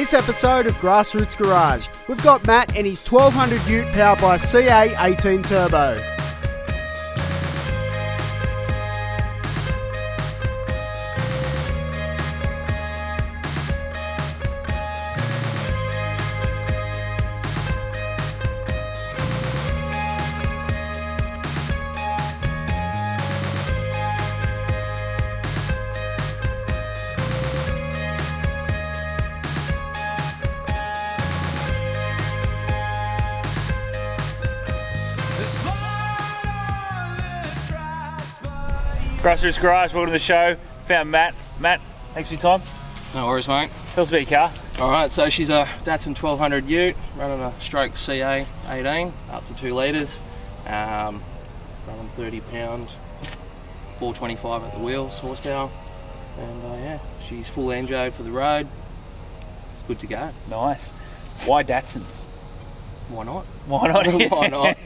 this episode of GrassRoots Garage. We've got Matt and his 1200 ute powered by CA18 Turbo. GrassRoots Garage, welcome to the show. Found Matt. Matt, thanks for your time. No worries, mate. Tell us about your car. Alright, so she's a Datsun 1200 ute, running a stroke CA18, up to 2 litres, running 30 pound, 425 at the wheels, horsepower, and yeah, she's full enjoed for the road. It's good to go. Nice. Why Datsuns? Why not? Why not? Why not?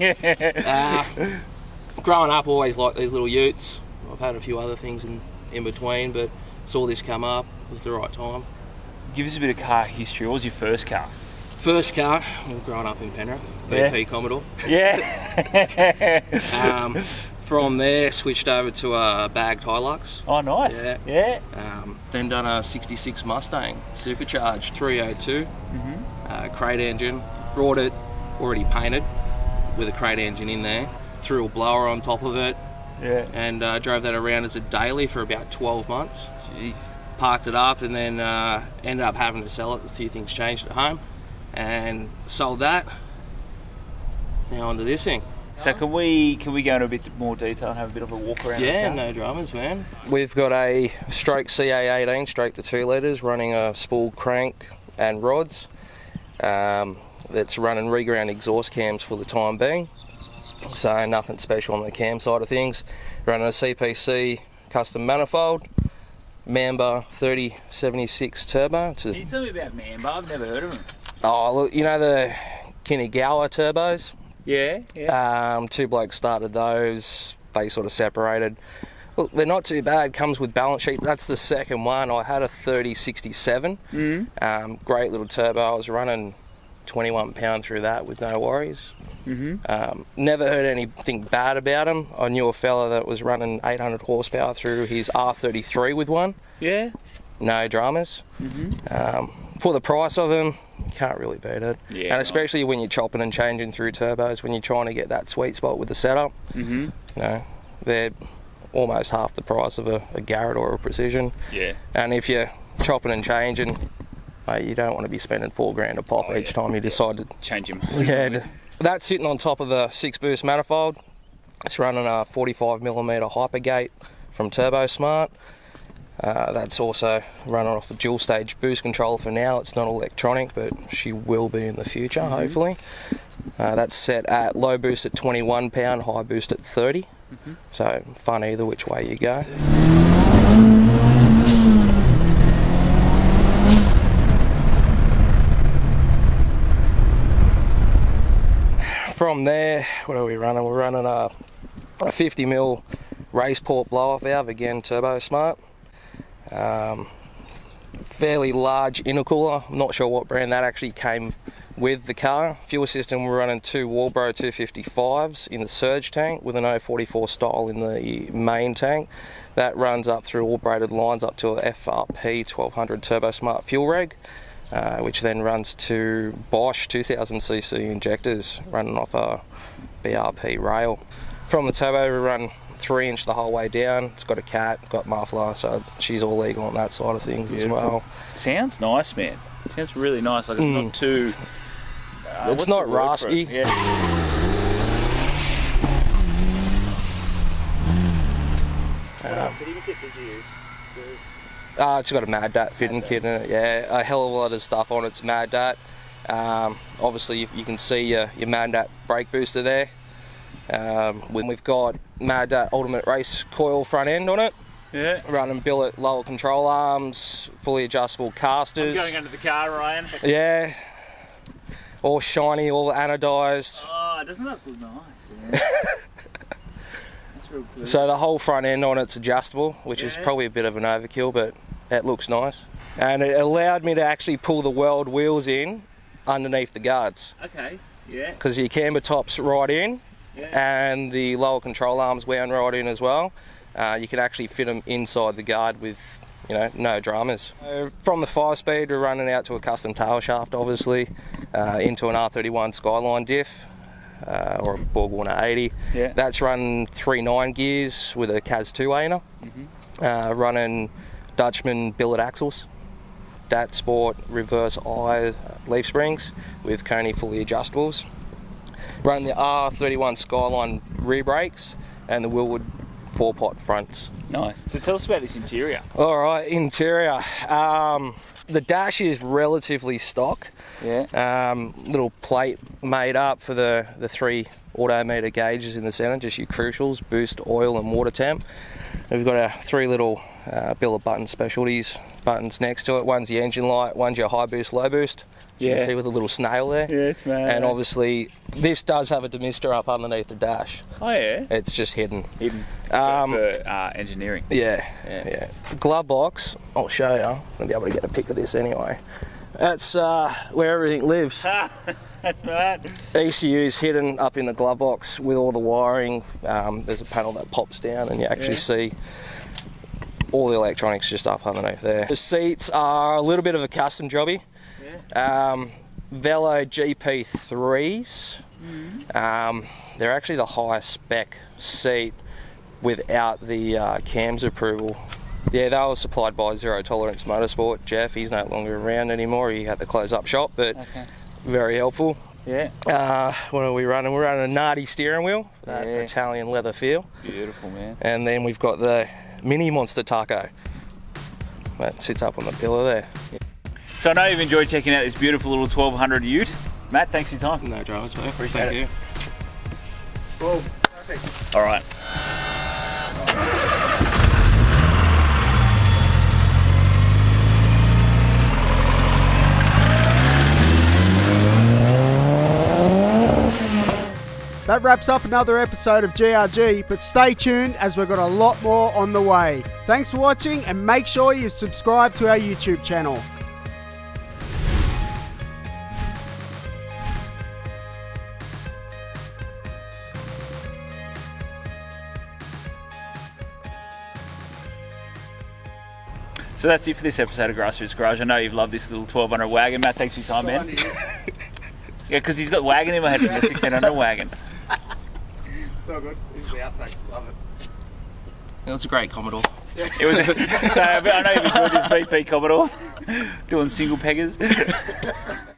Growing up, always liked these little utes. I've had a few other things in between, but saw this come up. It was the right time. Give us a bit of car history. What was your first car? First car, well, growing up in Penrith, BP Commodore. Yeah. From there, switched over to a bagged Hilux. Oh, nice. Yeah. Then done a 66 Mustang, supercharged, 302, crate engine. Brought it already painted with a crate engine in there. Threw a blower on top of it. Yeah. And drove that around as a daily for about 12 months. Jeez. Parked it up and then ended up having to sell it. A few things changed at home and sold that. Now onto this thing. So can we go into a bit more detail and have a bit of a walk around? Yeah, no dramas, man. We've got a stroke CA18, stroke to 2 litres, running a spool crank and rods. That's running reground exhaust cams for the time being. So nothing special on the cam side of things. Running a CPC custom manifold, Mamba 3076 turbo. Can you tell me about Mamba? I've never heard of them. Oh, look, you know the Kinagawa turbos? Yeah. Two blokes started those. They sort of separated. Look, they're not too bad. Comes with balance sheet. That's the second one. I had a 3067. Great little turbo. I was running 21 pound through that with no worries. Never heard anything bad about him. I knew a fella that was running 800 horsepower through his R33 with one. Yeah. No dramas. For the price of them, you can't really beat it. Yeah, and especially when you're chopping and changing through turbos, when you're trying to get that sweet spot with the setup. You know, they're almost half the price of a Garrett or a Precision. Yeah. And if you're chopping and changing, mate, you don't want to be spending $4,000 a pop each time you decide to change them. Yeah. That's sitting on top of the 6-boost manifold. It's running a 45mm Hypergate from Turbo Smart. That's also running off a dual stage boost controller for now. It's not electronic, but she will be in the future, hopefully. That's set at low boost at 21 pound, high boost at 30. So fun either which way you go. From there, what are we running? We're running a 50mm race port blow-off valve, again Turbo Smart. Fairly large intercooler. I'm not sure what brand that actually came with the car. Fuel system, we're running 2 Walbro 255s in the surge tank with an 044 style in the main tank. That runs up through all braided lines up to a FRP 1200 Turbo Smart fuel reg. Which then runs to Bosch 2000cc injectors running off a BRP rail. From the turbo we run 3-inch the whole way down. It's got a cat, got muffler, so she's all legal on that side of things. Beautiful. As well. Sounds nice, man. Sounds really nice. Like it's not too... it's not raspy. Yeah. What fitting kit did you use? It's got a Mad Dat fitting kit in it, yeah. A hell of a lot of stuff on it's Mad Dat. Obviously you can see your Mad Dat brake booster there. We've got Mad Dat Ultimate Race coil front end on it. Yeah. Running billet lower control arms, fully adjustable casters. I'm going under the car, Ryan. Yeah. All shiny, all anodised. Oh, doesn't that look nice? Yeah. That's real good. So the whole front end on it's adjustable, which is probably a bit of an overkill, but It looks nice. And it allowed me to actually pull the world wheels in underneath the guards. Okay, yeah. Because your camber top's right in, and the lower control arm's wound right in as well. You can actually fit them inside the guard with, no dramas. From the 5-speed, we're running out to a custom tail shaft, obviously, into an R31 Skyline diff, or a Borg Warner 80. Yeah. That's running 3.9 gears with a CAS 2-aner, running Dutchman billet axles, Dat Sport reverse eye leaf springs with Coney fully adjustables. Running the R31 Skyline rear brakes and the Willwood 4-pot fronts. Nice. So tell us about this interior. All right, interior. The dash is relatively stock. Yeah. Little plate made up for the 3 autometer gauges in the centre, just your crucials, boost, oil and water temp. We've got our 3 little billet button specialties buttons next to it. One's the engine light, one's your high boost, low boost. You can see with a little snail there. Yeah, it's mad. And obviously, this does have a demister up underneath the dash. Oh yeah. It's just hidden. For engineering. Yeah. Glove box. I'll show you. I'm gonna be able to get a pic of this anyway. That's where everything lives. That's mad. ECU's hidden up in the glove box with all the wiring. There's a panel that pops down, and you actually see all the electronics just up underneath there. The seats are a little bit of a custom jobby. Velo GP3s. They're actually the highest spec seat without the CAMS approval. Yeah, they were supplied by Zero Tolerance Motorsport. Jeff, he's no longer around anymore. He had to close up shop, but very helpful. Yeah. What are we running? We're running a Nardi steering wheel, that Italian leather feel. Beautiful, man. And then we've got the Mini Monster Taco that sits up on the pillar there. So I know you've enjoyed checking out this beautiful little 1200 ute. Matt, thanks for your time. No dramas, mate. Appreciate it. Well, perfect. All right. That wraps up another episode of GRG, but stay tuned as we've got a lot more on the way. Thanks for watching, and make sure you subscribe to our YouTube channel. So that's it for this episode of GrassRoots Garage. I know you've loved this little 1200 wagon. Matt, thanks for your time, man. Yeah, because he's got wagon in my head from the 1600 wagon. It's all good. These are the outtakes. Love it. It was a great Commodore. It was so I know you've enjoyed this BP Commodore doing single peggers.